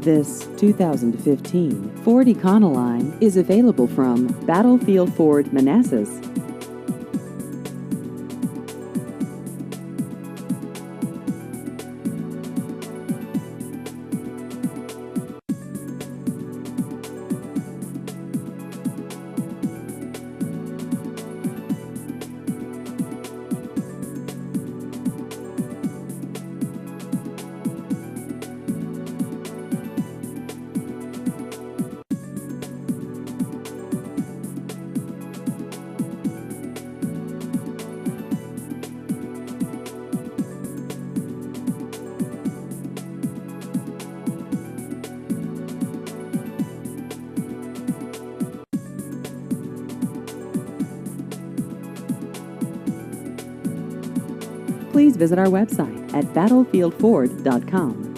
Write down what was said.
This 2015 Ford Econoline is available from Battlefield Ford, Manassas. Please visit our website at battlefieldford.com.